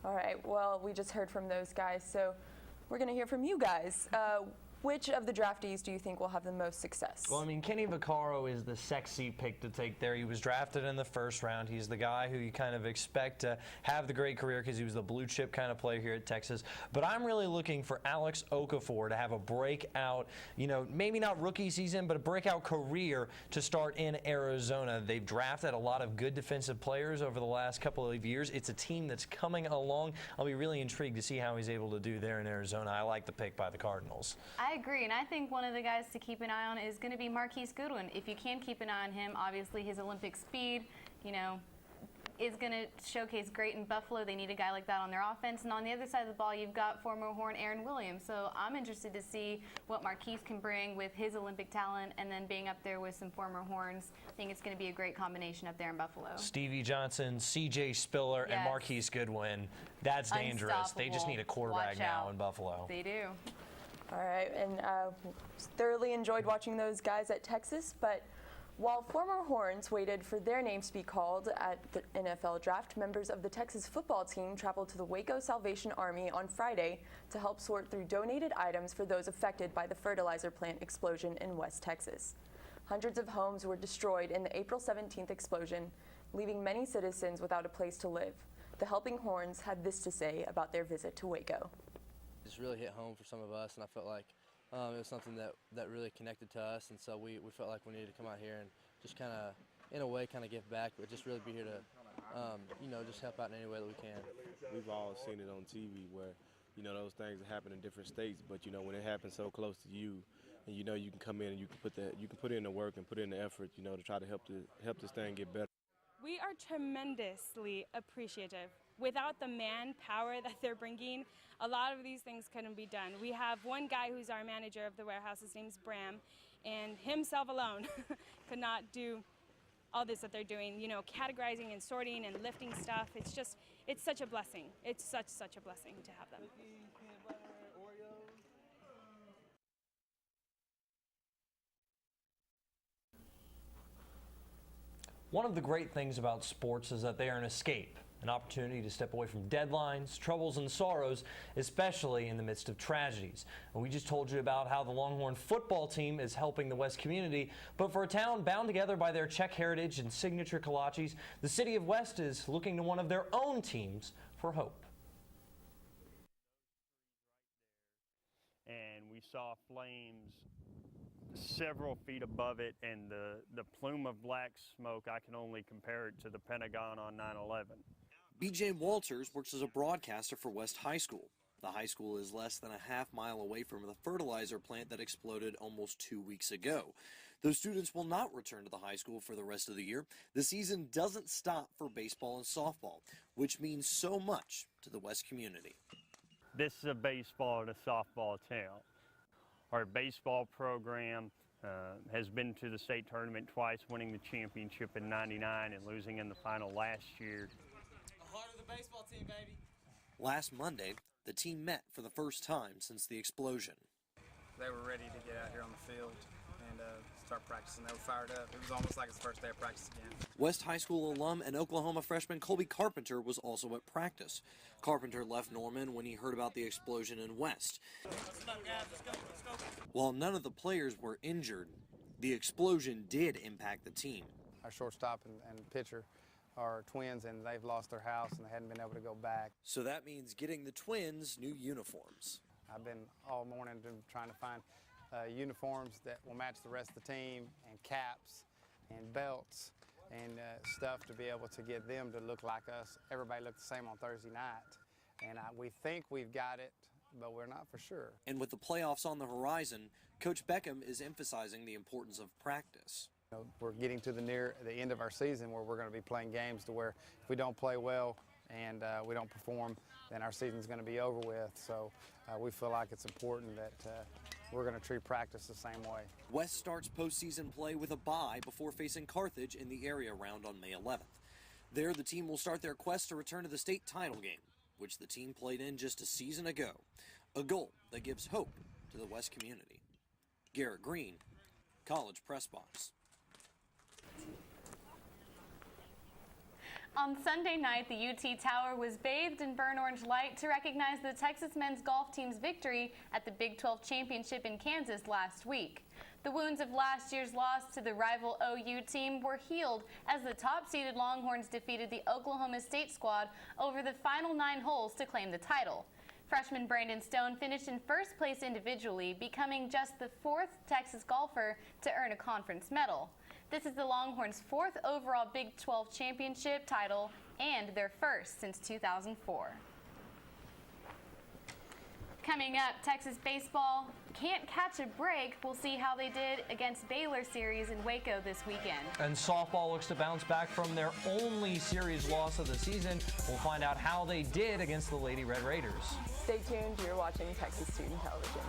All right, well, we just heard from those guys, so we're going to hear from you guys. Which of the draftees do you think will have the most success? Well, I mean, Kenny Vaccaro is the sexy pick to take there. He was drafted in the first round. He's the guy who you kind of expect to have the great career because he was the blue chip kind of player here at Texas. But I'm really looking for Alex Okafor to have a breakout, maybe not rookie season, but a breakout career to start in Arizona. They've drafted a lot of good defensive players over the last couple of years. It's a team that's coming along. I'll be really intrigued to see how he's able to do there in Arizona. I like the pick by the Cardinals. I agree, and I think one of the guys to keep an eye on is going to be Marquise Goodwin. If you can keep an eye on him, obviously his Olympic speed, is going to showcase great in Buffalo. They need a guy like that on their offense. And on the other side of the ball, you've got former Horn Aaron Williams. So I'm interested to see what Marquise can bring with his Olympic talent and then being up there with some former Horns. I think it's going to be a great combination up there in Buffalo. Stevie Johnson, C.J. Spiller, and Marquise Goodwin. That's dangerous. They just need a quarterback now in Buffalo. They do. All right, and thoroughly enjoyed watching those guys at Texas, but while former Horns waited for their names to be called at the NFL draft, members of the Texas football team traveled to the Waco Salvation Army on Friday to help sort through donated items for those affected by the fertilizer plant explosion in West Texas. Hundreds of homes were destroyed in the April 17th explosion, leaving many citizens without a place to live. The Helping Horns had this to say about their visit to Waco. It just really hit home for some of us, and I felt like it was something that really connected to us, and so we felt like we needed to come out here and just kind of, in a way, kind of give back, but just really be here to, just help out in any way that we can. We've all seen it on TV where, those things happen in different states, but when it happens so close to you, and you can come in and you can put in the work and put in the effort, to try to help this thing get better. We are tremendously appreciative. Without the manpower that they're bringing, a lot of these things couldn't be done. We have one guy who's our manager of the warehouse, his name's Bram, and himself alone could not do all this that they're doing, categorizing and sorting and lifting stuff. It's such a blessing. It's such a blessing to have them. One of the great things about sports is that they are an escape, an opportunity to step away from deadlines, troubles, and sorrows, especially in the midst of tragedies. And we just told you about how the Longhorn football team is helping the West community, but for a town bound together by their Czech heritage and signature kolaches, the city of West is looking to one of their own teams for hope. And we saw flames several feet above it, and the plume of black smoke, I can only compare it to the Pentagon on 9/11. B.J. Walters works as a broadcaster for West High School. The high school is less than a half-mile away from the fertilizer plant that exploded almost 2 weeks ago. Those students will not return to the high school for the rest of the year. The season doesn't stop for baseball and softball, which means so much to the West community. This is a baseball and a softball town. Our baseball program has been to the state tournament twice, winning the championship in '99 and losing in the final last year. The heart of the baseball team, baby. Last Monday, the team met for the first time since the explosion. They were ready to get out here on the field and start practicing. They were fired up. It was almost like it's the first day of practice again. West High School alum and Oklahoma freshman Colby Carpenter was also at practice. Carpenter left Norman when he heard about the explosion in West. While none of the players were injured, the explosion did impact the team. Our shortstop and pitcher are twins, and they've lost their house and they hadn't been able to go back. So that means getting the twins new uniforms. I've been all morning trying to find uniforms that will match the rest of the team, and caps and belts and stuff to be able to get them to look like us. Everybody looked the same on Thursday night, and we think we've got it, but we're not for sure. And with the playoffs on the horizon, Coach Beckham is emphasizing the importance of practice. We're getting to the end of our season where we're going to be playing games to where if we don't play well and we don't perform, then our season's going to be over with. So we feel like it's important that we're going to treat practice the same way. West starts postseason play with a bye before facing Carthage in the area round on May 11th. There, the team will start their quest to return to the state title game, which the team played in just a season ago, a goal that gives hope to the West community. Garrett, Greene, College Press Box. On Sunday night, the UT Tower was bathed in burnt orange light to recognize the Texas men's golf team's victory at the Big 12 Championship in Kansas last week. The wounds of last year's loss to the rival OU team were healed as the top-seeded Longhorns defeated the Oklahoma State squad over the final 9 holes to claim the title. Freshman Brandon Stone finished in first place individually, becoming just the 4th Texas golfer to earn a conference medal. This is the Longhorns' 4th overall Big 12 championship title and their first since 2004. Coming up, Texas baseball can't catch a break. We'll see how they did against Baylor series in Waco this weekend. And softball looks to bounce back from their only series loss of the season. We'll find out how they did against the Lady Red Raiders. Stay tuned. You're watching Texas Student Television.